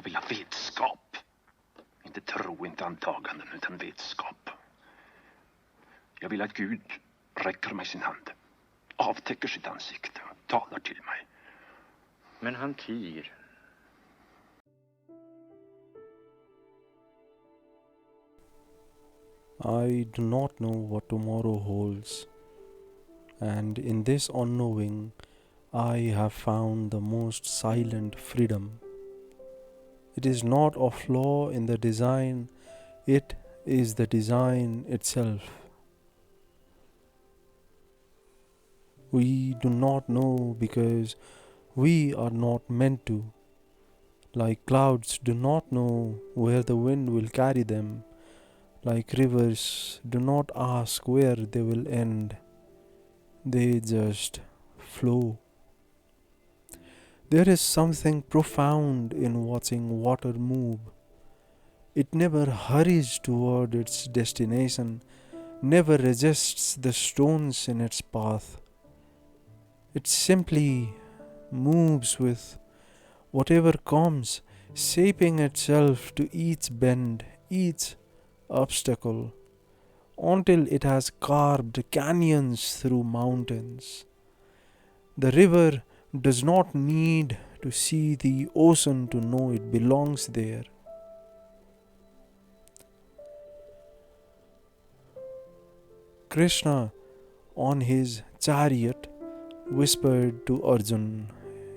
vill ha vetskap. Inte tro, inte antaganden, utan vetskap. Jag vill att Gud räcker mig sin hand, avtäcker sitt ansikte och talar till mig. Men han tiger. I do not know what tomorrow holds, and in this unknowing, I have found the most silent freedom. It is not a flaw in the design, it is the design itself. We do not know because we are not meant to. Like clouds do not know where the wind will carry them. Like rivers do not ask where they will end. They just flow. There is something profound in watching water move. It never hurries toward its destination, never resists the stones in its path. It simply moves with whatever comes, shaping itself to each bend, each obstacle, until it has carved canyons through mountains. The river does not need to see the ocean to know it belongs there. Krishna, on his chariot, whispered to Arjun,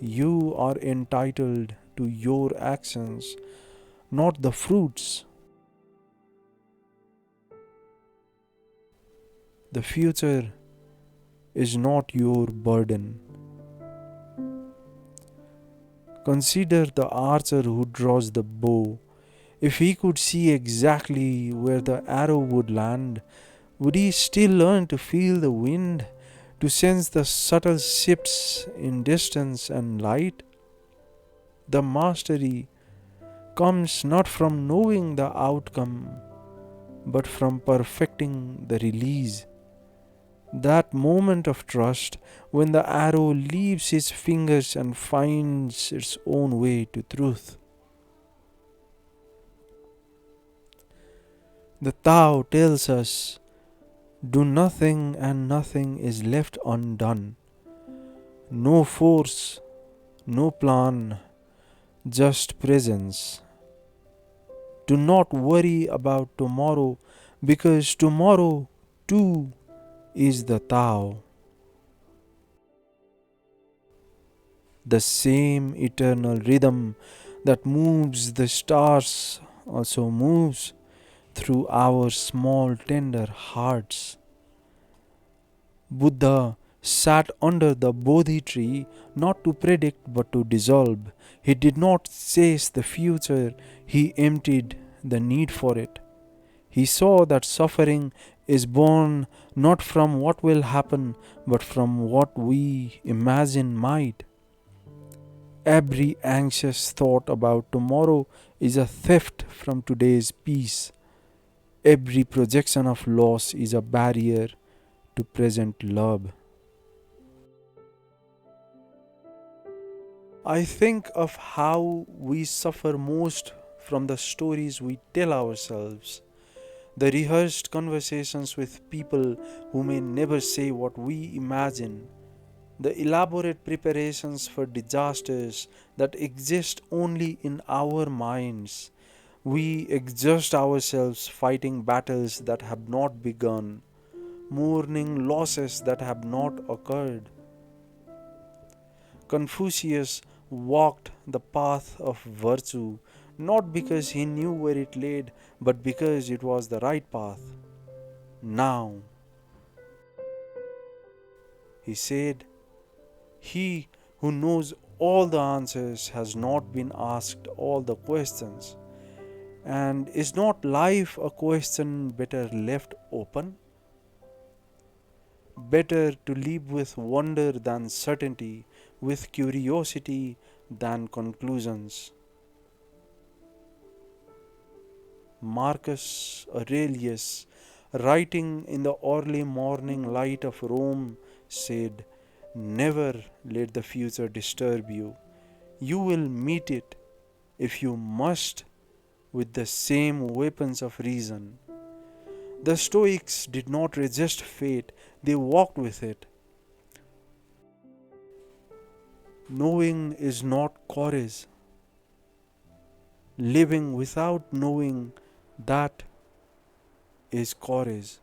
"You are entitled to your actions, not the fruits. The future is not your burden." Consider the archer who draws the bow. If he could see exactly where the arrow would land, would he still learn to feel the wind, to sense the subtle shifts in distance and light? The mastery comes not from knowing the outcome, but from perfecting the release. That moment of trust when the arrow leaves his fingers and finds its own way to truth. The Tao tells us, "Do nothing and nothing is left undone." No force, no plan, just presence. Do not worry about tomorrow, because tomorrow too is the Tao. The same eternal rhythm that moves the stars also moves through our small tender hearts. Buddha sat under the Bodhi tree not to predict but to dissolve. He did not chase the future, he emptied the need for it. He saw that suffering is born not from what will happen, but from what we imagine might. Every anxious thought about tomorrow is a theft from today's peace. Every projection of loss is a barrier to present love. I think of how we suffer most from the stories we tell ourselves. The rehearsed conversations with people who may never say what we imagine. The elaborate preparations for disasters that exist only in our minds. We exhaust ourselves fighting battles that have not begun, mourning losses that have not occurred. Confucius walked the path of virtue not because he knew where it led, but because it was the right path. Now, he said, "He who knows all the answers has not been asked all the questions. And is not life a question better left open? Better to live with wonder than certainty, with curiosity than conclusions." Marcus Aurelius, writing in the early morning light of Rome, said, "Never let the future disturb you. You will meet it. if you must, with the same weapons of reason. The Stoics did not resist fate, they walked with it. Knowing is not courage. Living without knowing, that is courage.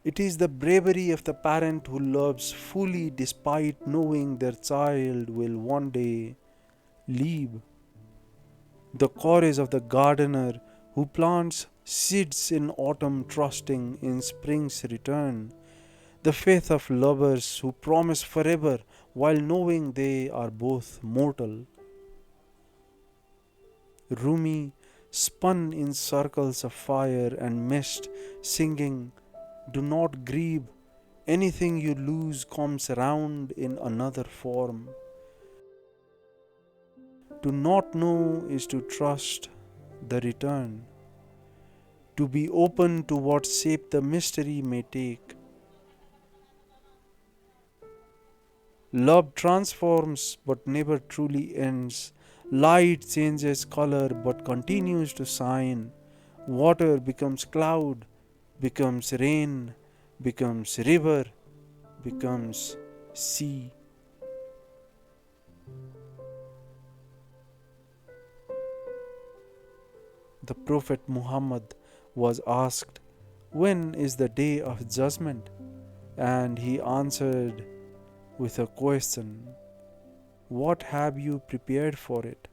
It is the bravery of the parent who loves fully despite knowing their child will one day leave. The courage of the gardener who plants seeds in autumn trusting in spring's return. The faith of lovers who promise forever while knowing they are both mortal. Rumi spun in circles of fire and mist, singing, "Do not grieve, anything you lose comes round in another form." To not know is to trust the return, to be open to what shape the mystery may take. Love transforms but never truly ends. Light changes color but continues to shine. Water becomes cloud, becomes rain, becomes river, becomes sea. The Prophet Muhammad was asked, "When is the day of judgment?" And he answered with a question, "What have you prepared for it?"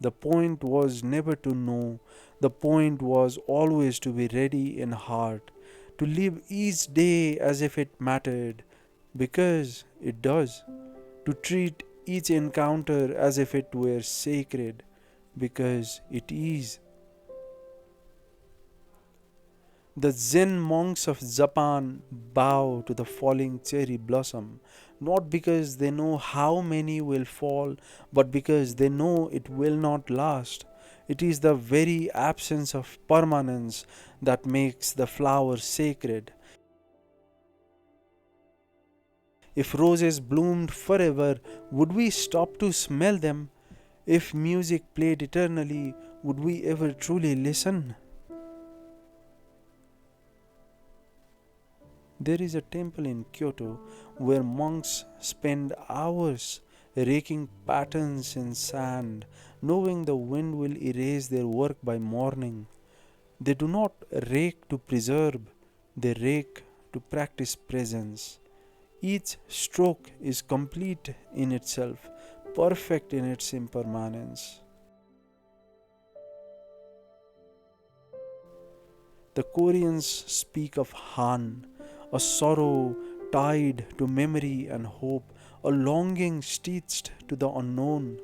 The point was never to know, the point was always to be ready in heart, to live each day as if it mattered, because it does, to treat each encounter as if it were sacred, because it is. The Zen monks of Japan bow to the falling cherry blossom, not because they know how many will fall, but because they know it will not last. It is the very absence of permanence that makes the flower sacred. If roses bloomed forever, would we stop to smell them? If music played eternally, would we ever truly listen? There is a temple in Kyoto where monks spend hours raking patterns in sand, knowing the wind will erase their work by morning. They do not rake to preserve, they rake to practice presence. Each stroke is complete in itself, perfect in its impermanence. The Koreans speak of Han, a sorrow tied to memory and hope, a longing stitched to the unknown.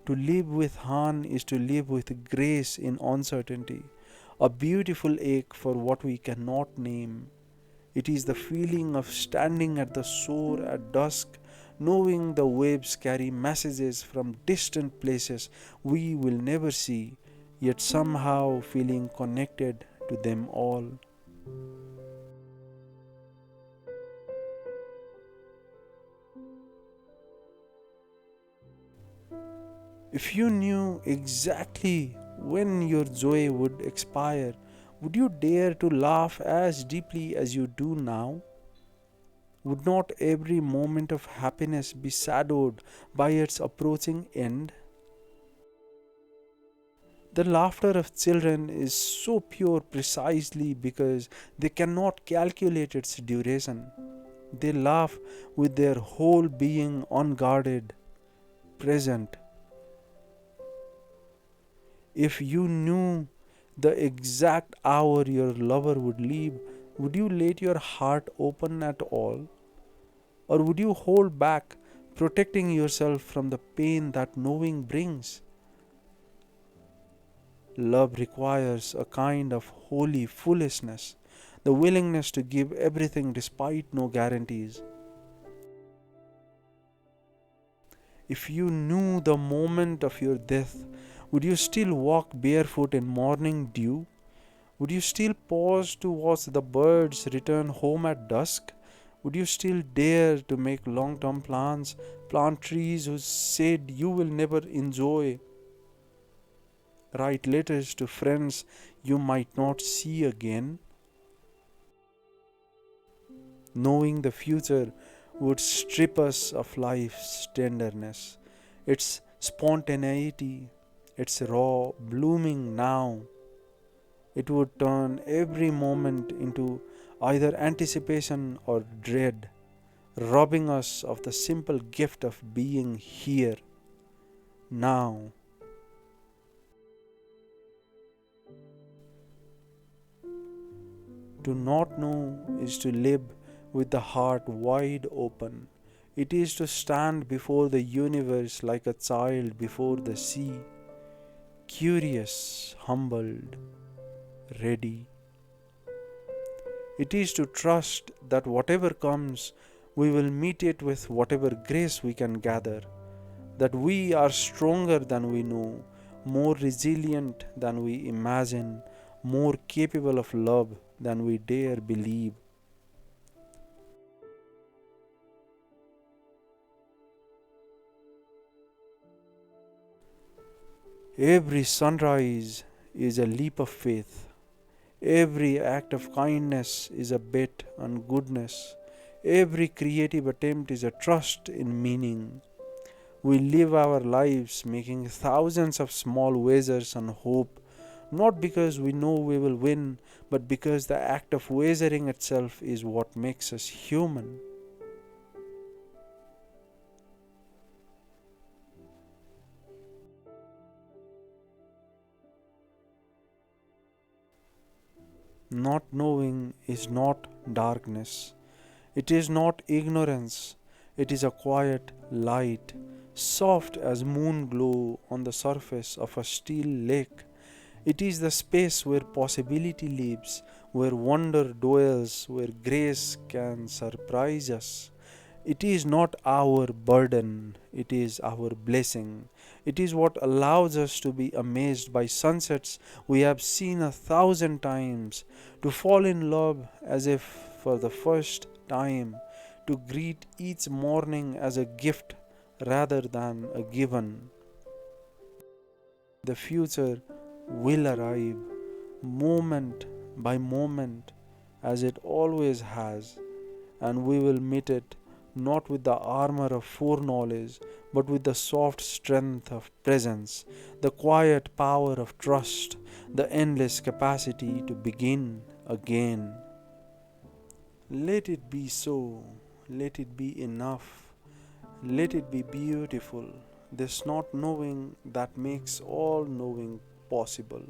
To live with Han is to live with grace in uncertainty, a beautiful ache for what we cannot name. It is the feeling of standing at the shore at dusk, knowing the waves carry messages from distant places we will never see, yet somehow feeling connected to them all. If you knew exactly when your joy would expire, would you dare to laugh as deeply as you do now? Would not every moment of happiness be shadowed by its approaching end? The laughter of children is so pure precisely because they cannot calculate its duration. They laugh with their whole being unguarded, present. If you knew the exact hour your lover would leave, would you let your heart open at all? Or would you hold back, protecting yourself from the pain that knowing brings? Love requires a kind of holy foolishness, the willingness to give everything despite no guarantees. If you knew the moment of your death, would you still walk barefoot in morning dew? Would you still pause to watch the birds return home at dusk? Would you still dare to make long term plans, plant trees whose shade you will never enjoy, write letters to friends you might not see again? Knowing the future would strip us of life's tenderness, its spontaneity, its raw blooming now. It would turn every moment into either anticipation or dread, robbing us of the simple gift of being here, now. To not know is to live with the heart wide open. It is to stand before the universe like a child before the sea, curious, humbled, ready. It is to trust that whatever comes, we will meet it with whatever grace we can gather, that we are stronger than we know, more resilient than we imagine, more capable of love than we dare believe. Every sunrise is a leap of faith. Every act of kindness is a bet on goodness. Every creative attempt is a trust in meaning. We live our lives making thousands of small wagers on hope, not because we know we will win, but because the act of wagering itself is what makes us human. Not knowing is not darkness. It is not ignorance. It is a quiet light, soft as moon glow on the surface of a still lake. It is the space where possibility lives, where wonder dwells, where grace can surprise us. It is not our burden, it is our blessing. It is what allows us to be amazed by sunsets we have seen 1,000 times, to fall in love as if for the first time, to greet each morning as a gift rather than a given. The future will arrive moment by moment as it always has, and we will meet it not with the armor of foreknowledge, but with the soft strength of presence, the quiet power of trust, the endless capacity to begin again. Let it be so, let it be enough, let it be beautiful, this not knowing that makes all knowing possible.